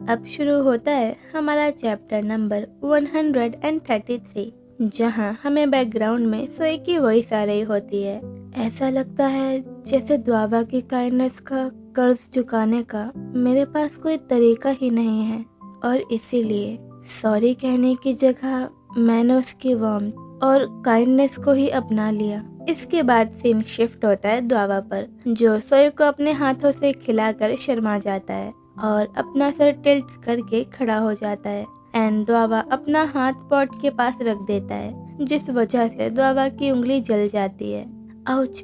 अब शुरू होता है हमारा चैप्टर नंबर 133, जहां हमें बैकग्राउंड में सोई की वॉइस आ रही होती है। ऐसा लगता है जैसे द्वावा की काइंडनेस का कर्ज चुकाने का मेरे पास कोई तरीका ही नहीं है, और इसीलिए सॉरी कहने की जगह मैंने उसकी वार्मथ और काइंडनेस को ही अपना लिया। इसके बाद सीन शिफ्ट होता है द्वावा पर, जो सोई को अपने हाथों से खिलाकर शर्मा जाता है और अपना सर टिल्ट करके खड़ा हो जाता है। एंड द्वावा अपना हाथ पॉट के पास रख देता है, जिस वजह से द्वावा की उंगली जल जाती है। आउच!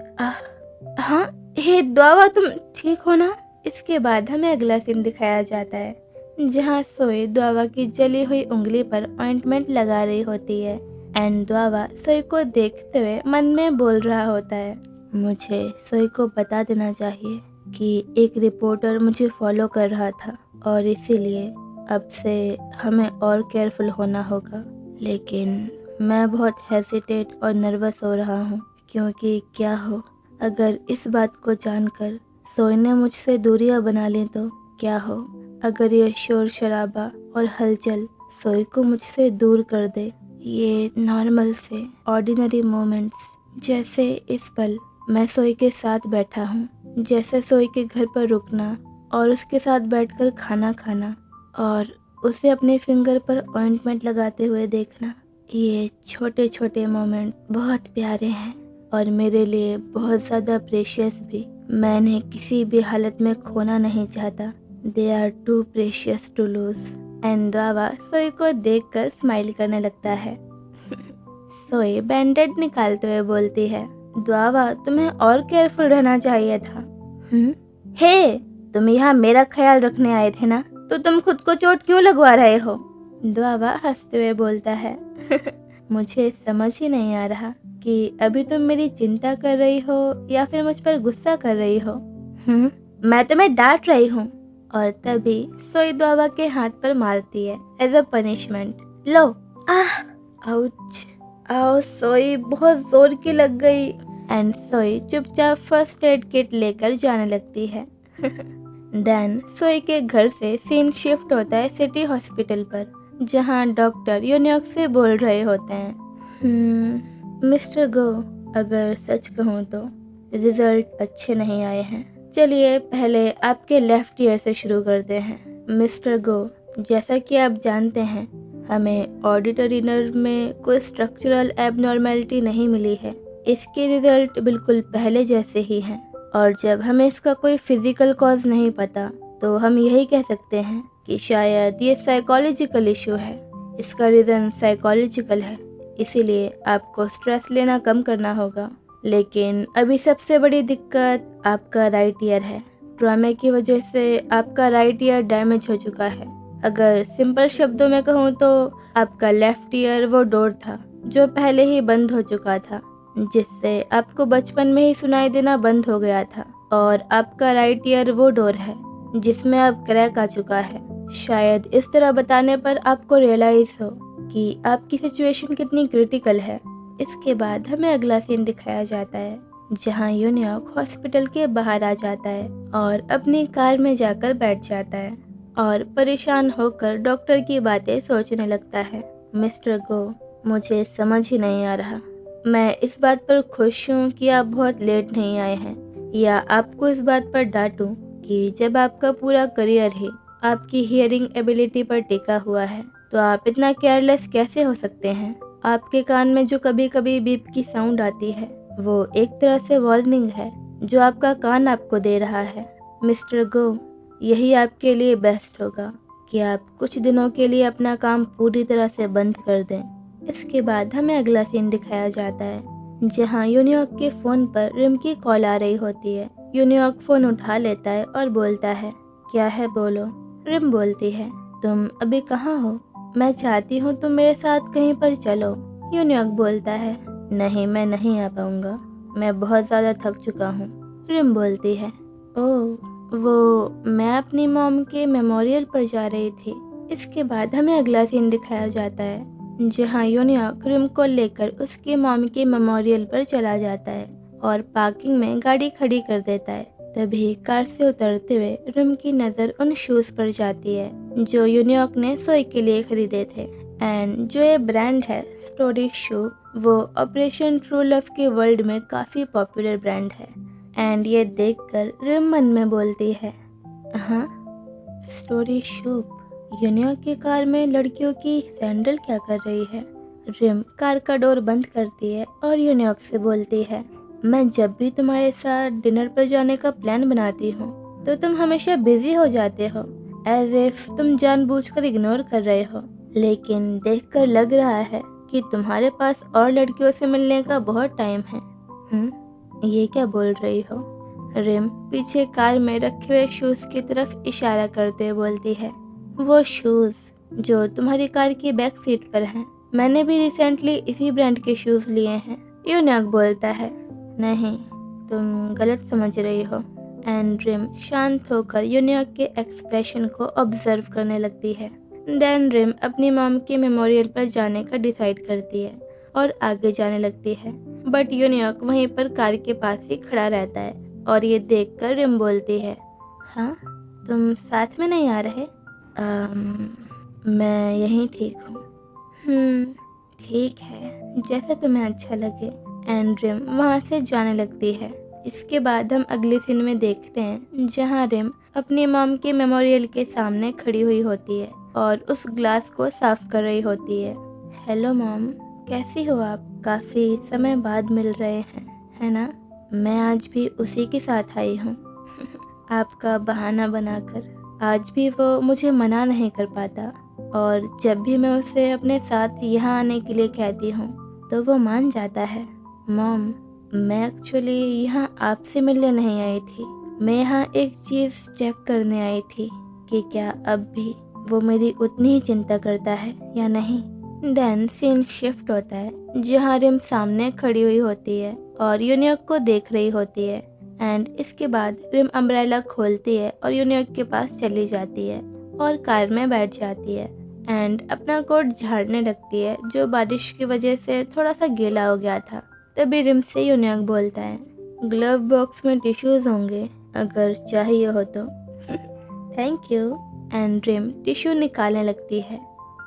हाँ, हे द्वावा, तुम ठीक हो ना? इसके बाद हमें अगला सीन दिखाया जाता है, जहाँ सोई द्वावा की जली हुई उंगली पर ऑइंटमेंट लगा रही होती है। एंड द्वावा सोई को देखते हुए मन में बोल रहा होता है, मुझे सोई को बता देना चाहिए कि एक रिपोर्टर मुझे फॉलो कर रहा था और इसीलिए अब से हमें और केयरफुल होना होगा। लेकिन मैं बहुत हेजिटेट और नर्वस हो रहा हूँ, क्योंकि क्या हो अगर इस बात को जानकर सोई ने मुझसे दूरियां बना ली तो? क्या हो अगर ये शोर शराबा और हलचल सोई को मुझसे दूर कर दे? ये नॉर्मल से ऑर्डिनरी मोमेंट्स, जैसे इस पल मैं सोई के साथ बैठा हूँ, जैसे सोई के घर पर रुकना और उसके साथ बैठकर खाना खाना और उसे अपने फिंगर पर ऑइंटमेंट लगाते हुए देखना, ये छोटे छोटे मोमेंट बहुत प्यारे हैं और मेरे लिए बहुत ज़्यादा प्रेशियस भी। मैं इन्हें किसी भी हालत में खोना नहीं चाहता। They are too precious to lose. And द्वावा सोई को देखकर स्माइल करने लगता है। सोई बैंडेड निकालते हुए बोलती है, द्वावा, तुम्हें और केयरफुल रहना चाहिए था। हे, तुम यहाँ मेरा ख्याल रखने आए थे ना, तो तुम खुद को चोट क्यों लगवा रहे हो? द्वावा हंसते हुए बोलता है, मुझे समझ ही नहीं आ रहा कि अभी तुम मेरी चिंता कर रही हो या फिर मुझ पर गुस्सा कर रही हो। मैं तुम्हें डांट रही हूँ। और तभी सोई द्वावा के हाथ पर मारती है एज अ पनिशमेंट। लो! आउच! आओ सोई, बहुत जोर की लग गई। एंड सोई चुपचाप फर्स्ट एड किट लेकर जाने लगती है। देन सोई के घर से सीन शिफ्ट होता है सिटी हॉस्पिटल पर, जहां डॉक्टर यूनियॉक से बोल रहे होते हैं, मिस्टर गो, अगर सच कहूँ तो रिजल्ट अच्छे नहीं आए हैं। चलिए पहले आपके लेफ्ट ईयर से शुरू करते हैं। मिस्टर गो, जैसा कि आप जानते हैं, हमें ऑडिटरी नर्व में कोई स्ट्रक्चरल एबनॉर्मेलिटी नहीं मिली है। इसके रिजल्ट बिल्कुल पहले जैसे ही हैं, और जब हमें इसका कोई फिजिकल कॉज नहीं पता तो हम यही कह सकते हैं कि शायद ये साइकोलॉजिकल इशू है। इसका रीज़न साइकोलॉजिकल है, इसीलिए आपको स्ट्रेस लेना कम करना होगा। लेकिन अभी सबसे बड़ी दिक्कत आपका राइट ईयर है। ट्रॉमा की वजह से आपका राइट ईयर डैमेज हो चुका है। अगर सिंपल शब्दों में कहूँ तो आपका लेफ्ट ईयर वो डोर था जो पहले ही बंद हो चुका था, जिससे आपको बचपन में ही सुनाई देना बंद हो गया था। और आपका राइट ईयर वो डोर है जिसमें अब क्रैक आ चुका है। शायद इस तरह बताने पर आपको रियलाइज हो कि आपकी सिचुएशन कितनी क्रिटिकल है। इसके बाद हमें अगला सीन दिखाया जाता है, जहां यूनियॉक हॉस्पिटल के बाहर आ जाता है और अपनी कार में जाकर बैठ जाता है और परेशान होकर डॉक्टर की बातें सोचने लगता है। मिस्टर गो, मुझे समझ ही नहीं आ रहा, मैं इस बात पर खुश हूँ कि आप बहुत लेट नहीं आए हैं, या आपको इस बात पर डांटूं कि जब आपका पूरा करियर ही आपकी हियरिंग एबिलिटी पर टिका हुआ है तो आप इतना केयरलेस कैसे हो सकते हैं। आपके कान में जो कभी कभी बीप की साउंड आती है वो एक तरह से वार्निंग है जो आपका कान आपको दे रहा है। मिस्टर गो, यही आपके लिए बेस्ट होगा कि आप कुछ दिनों के लिए अपना काम पूरी तरह से बंद कर दें। इसके बाद हमें अगला सीन दिखाया जाता है, जहां यूनियॉक के फ़ोन पर रिम की कॉल आ रही होती है। यूनियॉक फ़ोन उठा लेता है और बोलता है, क्या है बोलो। रिम बोलती है, तुम अभी कहाँ हो? मैं चाहती हूँ तुम मेरे साथ कहीं पर चलो। यूनियॉक बोलता है, नहीं, मैं नहीं आ पाऊँगा, मैं बहुत ज़्यादा थक चुका हूँ। रिम बोलती है, ओह, वो मैं अपनी मॉम के मेमोरियल पर जा रही थी। इसके बाद हमें अगला सीन दिखाया जाता है, जहाँ यूनियॉक रिम को लेकर उसकी मॉम के मेमोरियल पर चला जाता है और पार्किंग में गाड़ी खड़ी कर देता है। तभी कार से उतरते हुए रिम की नज़र उन शूज़ पर जाती है जो यूनियॉर्क ने सोई के लिए खरीदे थे। एंड जो ये ब्रांड है स्टोरी शू, वो ऑपरेशन ट्रू लव के वर्ल्ड में काफ़ी पॉपुलर ब्रांड है। एंड ये देखकर रिम मन में बोलती है, हाँ, स्टोरी शू यूनियॉर्क की कार में लड़कियों की सैंडल क्या कर रही है। रिम कार का डोर बंद करती है और यूनियॉर्क से बोलती है, मैं जब भी तुम्हारे साथ डिनर पर जाने का प्लान बनाती हूँ तो तुम हमेशा बिजी हो जाते हो, एज इफ तुम जानबूझकर इग्नोर कर रहे हो। लेकिन देखकर लग रहा है कि तुम्हारे पास और लड़कियों से मिलने का बहुत टाइम है। ये क्या बोल रही हो। रिम पीछे कार में रखे हुए शूज की तरफ इशारा करते हुए बोलती है, वो शूज जो तुम्हारी कार की बैक सीट पर हैं, मैंने भी रिसेंटली इसी ब्रांड के शूज लिए हैं। यूनियॉर्क बोलता है, नहीं, तुम गलत समझ रही हो। एंड रिम शांत होकर यूनियॉर्क के एक्सप्रेशन को ऑब्जर्व करने लगती है। देन रिम अपनी मॉम के मेमोरियल पर जाने का डिसाइड करती है और आगे जाने लगती है। बट यूनियॉर्क वहीं पर कार के पास ही खड़ा रहता है और ये देखकर रिम बोलती है, हाँ, तुम साथ में नहीं आ रहे? मैं यहीं ठीक हूँ। ठीक है, जैसा तुम्हें अच्छा लगे। एंड रिम वहाँ से जाने लगती है। इसके बाद हम अगले सीन में देखते हैं जहाँ रिम अपनी मॉम के मेमोरियल के सामने खड़ी हुई होती है और उस ग्लास को साफ कर रही होती है। हेलो मॉम, कैसी हो आप? काफ़ी समय बाद मिल रहे हैं, है ना? मैं आज भी उसी के साथ आई हूँ। आपका बहाना बनाकर आज भी वो मुझे मना नहीं कर पाता और जब भी मैं उसे अपने साथ यहाँ आने के लिए कहती हूँ तो वो मान जाता है। मॉम, मैं एक्चुअली यहाँ आपसे मिलने नहीं आई थी। मैं यहाँ एक चीज़ चेक करने आई थी कि क्या अब भी वो मेरी उतनी ही चिंता करता है या नहीं। देन सीन शिफ्ट होता है जहाँ रिम सामने खड़ी हुई होती है और यूनियॉर्क को देख रही होती है। एंड इसके बाद रिम अम्ब्रेला खोलती है और यूनियॉर्क के पास चली जाती है और कार में बैठ जाती है एंड अपना कोट झाड़ने लगती है जो बारिश की वजह से थोड़ा सा गीला हो गया था। तभी रिम से यूनियॉर्क बोलता है, ग्लव बॉक्स में टिश्यूज होंगे अगर चाहिए हो तो। Thank you. एंड रिम टिश्यू निकालने लगती है।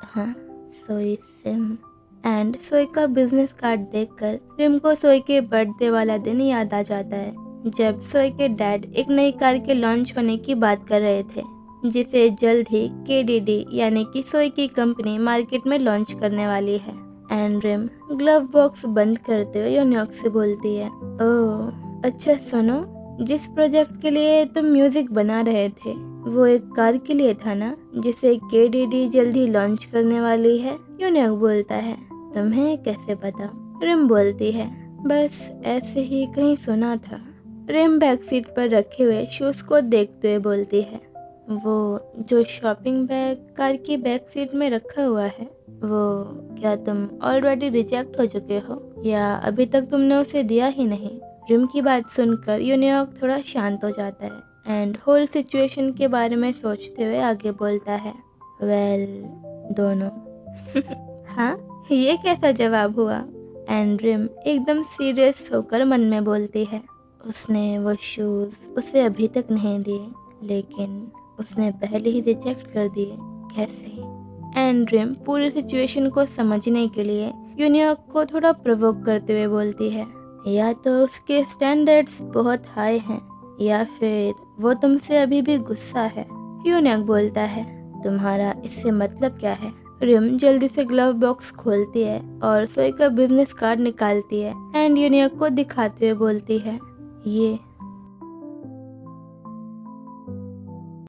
हाँ, सोई सिम। एंड सोई का बिजनेस कार्ड देखकर रिम को सोई के बर्थडे वाला दिन याद आ जाता है जब सोई के डैड एक नई कार के लॉन्च होने की बात कर रहे थे जिसे जल्द ही KDD यानी कि सोई की कंपनी मार्केट में लॉन्च करने वाली है। एंड रिम ग्लव बॉक्स बंद करते हुए यूनियॉर्क से बोलती है, ओह अच्छा, सुनो, जिस प्रोजेक्ट के लिए तुम म्यूजिक बना रहे थे वो एक कार के लिए था ना जिसे KDD जल्द ही लॉन्च करने वाली है। यूनियॉर्क बोलता है, तुम्हें कैसे पता? रिम बोलती है, बस ऐसे ही कहीं सुना था। रिम बैक सीट पर रखे हुए शूज को देखते हुए बोलती है, वो जो शॉपिंग बैग कार की बैक सीट में रखा हुआ है वो क्या तुम ऑलरेडी रिजेक्ट हो चुके हो या अभी तक तुमने उसे दिया ही नहीं? रिम की बात सुनकर यूनियॉर्क थोड़ा शांत हो जाता है एंड होल सिचुएशन के बारे में सोचते हुए आगे बोलता है, वेल, दोनों। हाँ, ये कैसा जवाब हुआ? एंड रिम एकदम सीरियस होकर मन में बोलती है, उसने वो शूज़ उसे अभी तक नहीं दिए लेकिन उसने पहले ही रिजेक्ट कर दिए, कैसे? एंड रिम पूरी सिचुएशन को समझने के लिए यूनियॉर्क को थोड़ा प्रोवोक करते हुए बोलती है, या तो उसके स्टैंडर्ड्स बहुत हाई हैं या फिर वो तुमसे अभी भी गुस्सा है। यूनियॉर्क बोलता है, तुम्हारा इससे मतलब क्या है? रिम जल्दी से ग्लव बॉक्स खोलती है और सोई का बिजनेस कार्ड निकालती है एंड यूनियॉर्क को दिखाते हुए बोलती है, ये